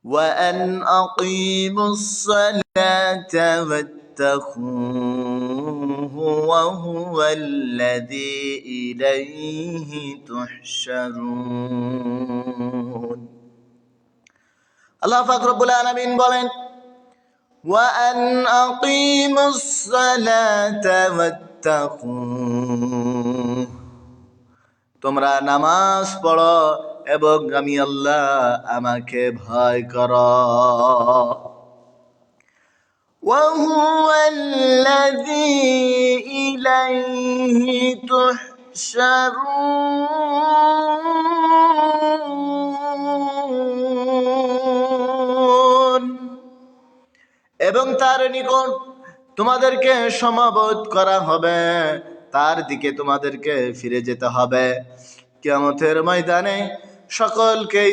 وأن أقيموا الصلاة واتقوه وهو الذي إليه تحشرون আল্লাহ পাক রব্বুল আলামিন বলেন وأن أقيموا الصلاة واتقوه তোমরা নামাজ পড়ো এবং আমি আল্লাহ আমাকে ভয় করো وهو الذي إليه تحشرون এবং তার নিকট তোমাদেরকে সমাবেত করা হবে, তার দিকে তোমাদেরকে ফিরে যেতে হবে। কিয়ামতের ময়দানে সকলকেই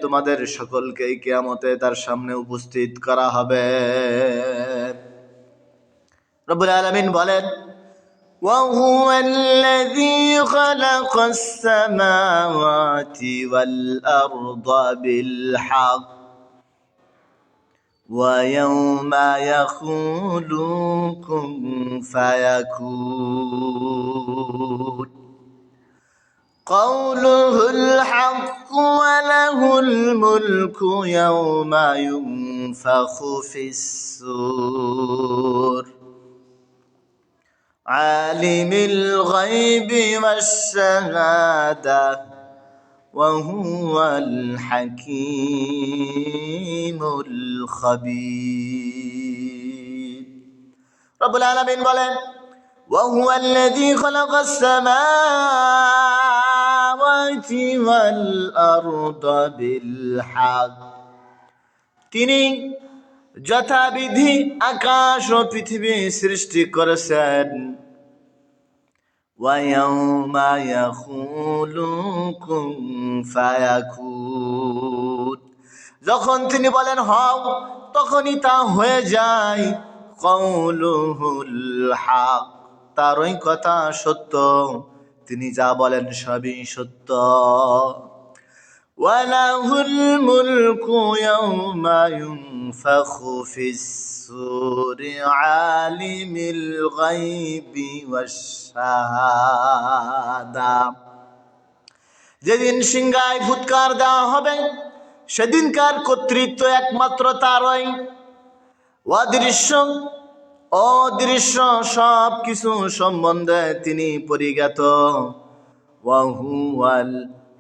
তোমাদের সকলকেই কিয়ামতে তার সামনে উপস্থিত করা হবে। রব্বুল আলামিন বলেন وهو الذي خلق السماوات والأرض بالحق ويوم يقول كن فيكون قوله الحق وله الملك يوم ينفخ في الصور عالم الغيب والشهادة وهو الحكيم الخبير رب العالمين বলেন وهو الذي خلق السماوات والأرض بالحق তিনি যথাবিধি আকাশ ও পৃথিবী সৃষ্টি করেছেন وَيَوْمَ يَقُولُ كُن فَيَكُونُ যখন তিনি বলেন হও তখনই তা হয়ে যায় কওলুহুল হক তারই কথা সত্য, তিনি যা বলেন সবই সত্য। ওয়ালাহুল মুলকু ইয়াওমা ইউনফাখু ফিস সূরি আলিমিল গায়বি ওয়াশ শাহাদা যেদিন সিংহায় ফুৎকার দেওয়া হবে সেদিনকার কর্তৃত্ব একমাত্র তারই। অদৃশ্য সব কিছু সম্বন্ধে তিনি পরিজ্ঞাত। ওয়াহুয়াল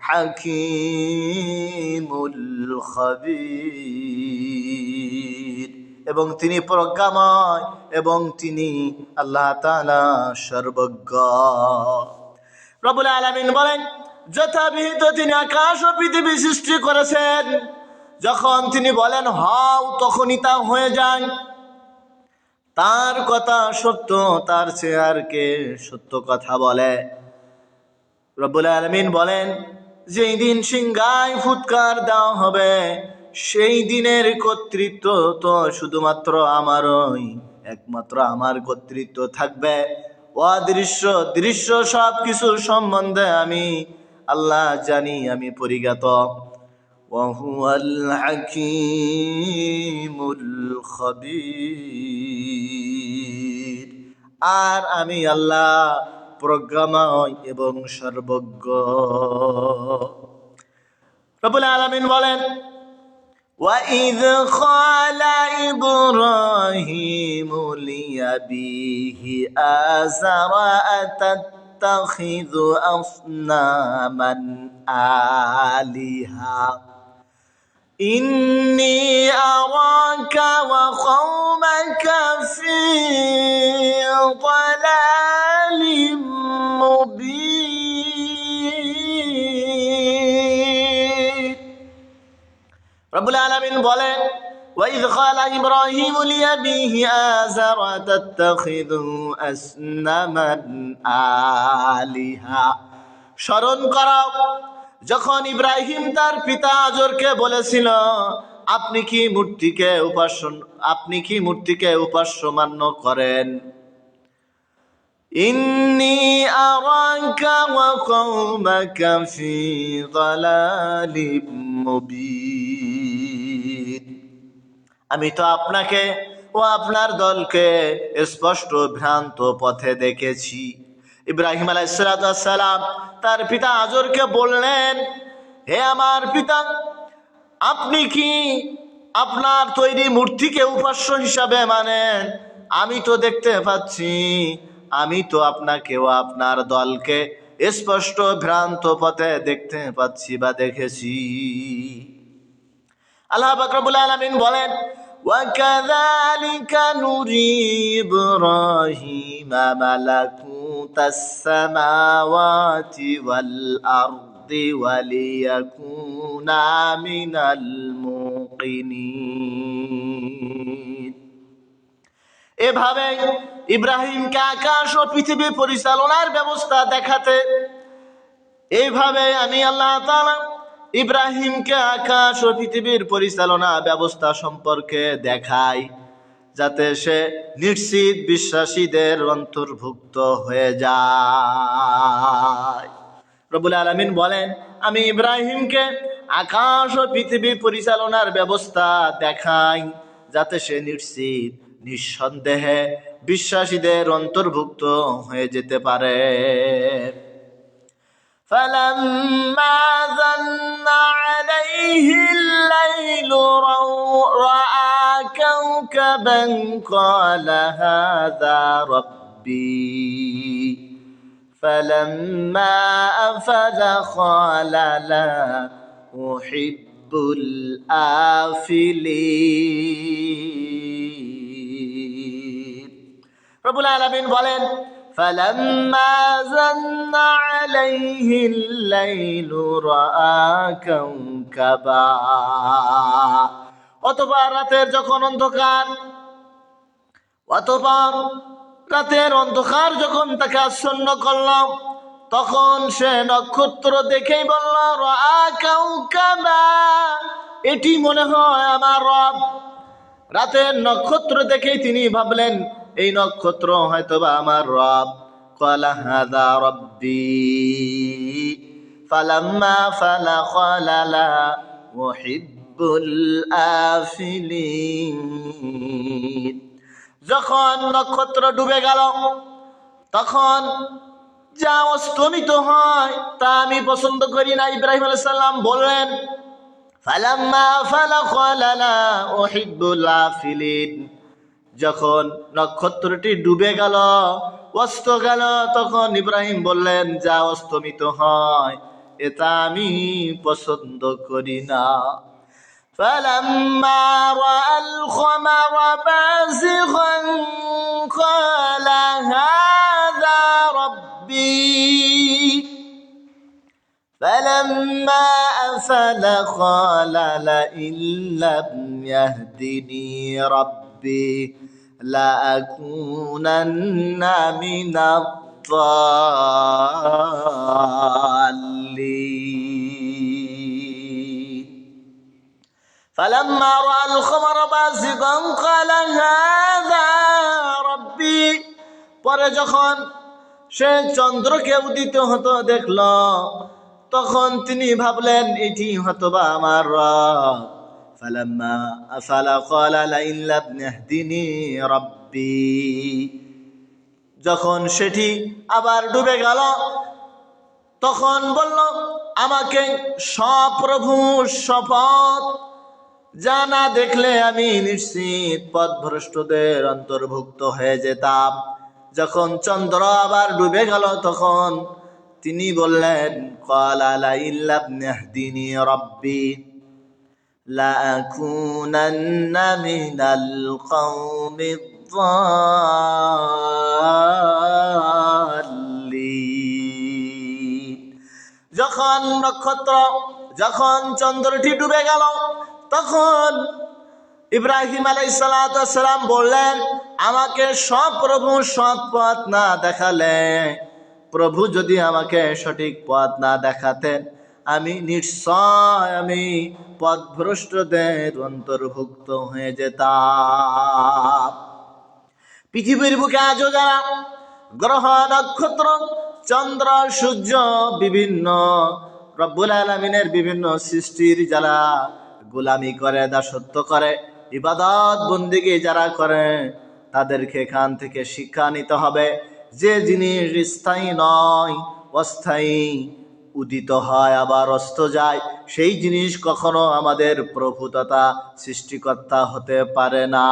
হাকিমুল খাবীর এবং তিনি প্রজ্ঞাময় এবং তিনি আল্লাহ তাআলা সর্বজ্ঞ। রব্বুল আলামিন বলেন যথাবিহিত তিনি আকাশ ও পৃথিবী সৃষ্টি করেছেন, যখন তিনি বলেন হও তখনই তা হয়ে যায়। তার কথা সত্য, তার চেয়ে আর কে সত্য কথা বলে? রব্বুল আলামিন বলেন যেই দিন সিংহায় ফুৎকার দেওয়া হবে সেই দিনের কর্তৃত্ব তো শুধুমাত্র আমারই, একমাত্র আমার কর্তৃত্ব থাকবে। দৃশ্য সব কিছুর সম্বন্ধে আমি আল্লাহ জানি, আমি পরিজ্ঞাত। ওয়াহুয়াল হাকীমুল খাবীর আর আমি আল্লাহ প্রজ্ঞাময় এবং সর্বজ্ঞ। রব্বুল আলামিন বলেন وَإِذْ قَالَ إِبْرَاهِيمُ لِأَبِيهِ آزَرَ أَتَتَّخِذُ أَصْنَامًا آلِهَةً إِنِّي أَرَاكَ وَقَوْمَكَ فِي ضَلَالٍ مُبِينٍ রব্বুল আলামিন বলেন وَإِذْ قَالَ إِبْرَاهِيمُ لِأَبِيهِ آزَرَ أَتَتَّخِذُ أَصْنَامًا آلِهَةً স্মরণ করো যখন ইব্রাহিম তার পিতা আজরকে বলেছিল আপনি কি মূর্তিকে উপাস্য মান্য করেন। ইন্নী আরাকা ওয়া কওমাকা ফি যালালিম মুবিন আমি তো আপনাকে ও আপনার দলকে স্পষ্ট ভ্রান্ত পথে দেখেছি। ইব্রাহিম আলাইহিস সালাম তার পিতা আজরকে বললেন, হে আমার পিতা, আপনি কি আপনার তৈরি মূর্তিকে উপাস্য হিসাবে মানেন? আমি তো দেখতে পাচ্ছি, আমি তো আপনাকে ও আপনার দলকে স্পষ্ট ভ্রান্ত পথে দেখতে পাচ্ছি বা দেখেছি। আল্লাহ পাক রব্বুল আলামিন বলেন, وَكَذَلِكَ نُرِي إِبْرَاهِيمَ مَلَكُوتَ السَّمَاوَاتِ وَالْأَرْضِ وَلِيَكُونَ مِنَ الْمُوقِنِينَ। এভাবে ইব্রাহিমকে আকাশ ও পৃথিবী পরিচালনার ব্যবস্থা দেখাতে, এইভাবে আমি আল্লাহ তাআলা ইব্রাহিমকে আকাশ ও পৃথিবীর পরিচালনা ব্যবস্থা সম্পর্কে দেখাই, যাতে সে নিশ্চিত বিশ্বাসীদের অন্তর্ভুক্ত হয়ে যায়। রব্বুল আলামিন বলেন, আমি ইব্রাহিমকে আকাশ ও পৃথিবী পরিচালনার ব্যবস্থা দেখাই, যাতে সে নিশ্চিত নিঃসন্দেহে বিশ্বাসীদের অন্তর্ভুক্ত হয়ে যেতে পারে। فَلَمَّا ظَنَّ عَلَيْهِ اللَّيْلُ رَأَى كَوْكَبًا قَالَ هَذَا رَبِّي فَلَمَّا أَفَلَ قَالَ لَا أُحِبُّ الْآفِلِينَ। রব্বুল আলামিন বলেন, فَلَمَّا ظَنَّ عَلَيْهِ اللَّيْلُ رَأَى كَوْكَبًا। অতঃপর রাতের অন্ধকার যখন তাকে আচ্ছন্ন করল, তখন সে নক্ষত্র দেখেই বলল, রাআ কাউকাবা, এটি মনে হয় আমার রব। রাতের নক্ষত্র দেখেই তিনি ভাবলেন, এই নক্ষত্র হয়তোবা আমার রব। ক্বালা হাযা রাব্বি ফালাম্মা ফালা ক্বালা লা উহিব্বুল আফিলিন। যখন নক্ষত্র ডুবে গেল, তখন যা অস্তমিত হয় তা আমি পছন্দ করি না। ইব্রাহিম আলাইহিস সালাম বললেন, ফালাম্মা ফালা ক্বালা লা উহিব্বুল আফিলিন। যখন নক্ষত্রটি ডুবে গেল, অস্ত গেল, তখন ইব্রাহিম বললেন, যা অস্তমিত হয় এটা আমি পছন্দ করি না। فَلَمَّا رَأَى الْقَمَرَ بَازِغًا قَالَ هَذَا رَبِّي فَلَمَّا أَفَلَ قَالَ لَئِن لَّمْ يَهْدِنِي رَبِّي لَأَكُونَنَّ مِنَ الضَّالِّينَ فَلَمَّا رَأَى الْقَمَرَ بَازِغًا قَالَ هَذَا رَبِّي। পরে যখন সে চন্দ্রকে উদিত হতে দেখল, তখন তিনি ভাবলেন, এটি হয়তোবা আমার রব। ফালাম্মা আফালা ক্বালা লাইন লাম ইয়াহদিনি রাব্বি। যখন সেটি আবার ডুবে গেল, তখন বলল, আমাকে সপ্রভু শপথ, যা না দেখলে আমি নিশ্চিত পথভ্রষ্টদের অন্তর্ভুক্ত হয়ে যেতাম। যখন চন্দ্র আবার ডুবে গেল, তখন তিনি বললেন, ক্বালা লাইন লাম ইয়াহদিনি রাব্বি লাআকুনান্না মিনাল কওমিদ যাল্লিন। যখন চন্দ্রটি ডুবে গেল, তখন ইব্রাহিম আলাইহিস সালাম বললেন, আমাকে সপ্রভু সৎ পথ না দেখালে, প্রভু যদি আমাকে সঠিক পথ না দেখাতেন, আমি পথভ্রষ্টদের অন্তর্ভুক্ত হয়ে যেতাম। পৃথিবীর বুকে আজও যারা গ্রহ, নক্ষত্র, চন্দ্র, সূর্য, বিভিন্ন রব্বুল আলামিনের বিভিন্ন সৃষ্টির যারা গোলামি করে, দাসত্ব করে, ইবাদত বন্দেগী যারা করে তাদেরকে এখান থেকে শিক্ষা নিতে হবে যে জিনিস স্থায়ী নয়, অস্থায়ী, উদিত হয় আবার অস্ত যায়, সেই জিনিস কখনো আমাদের প্রভু তথা সৃষ্টিকর্তা হতে পারে না।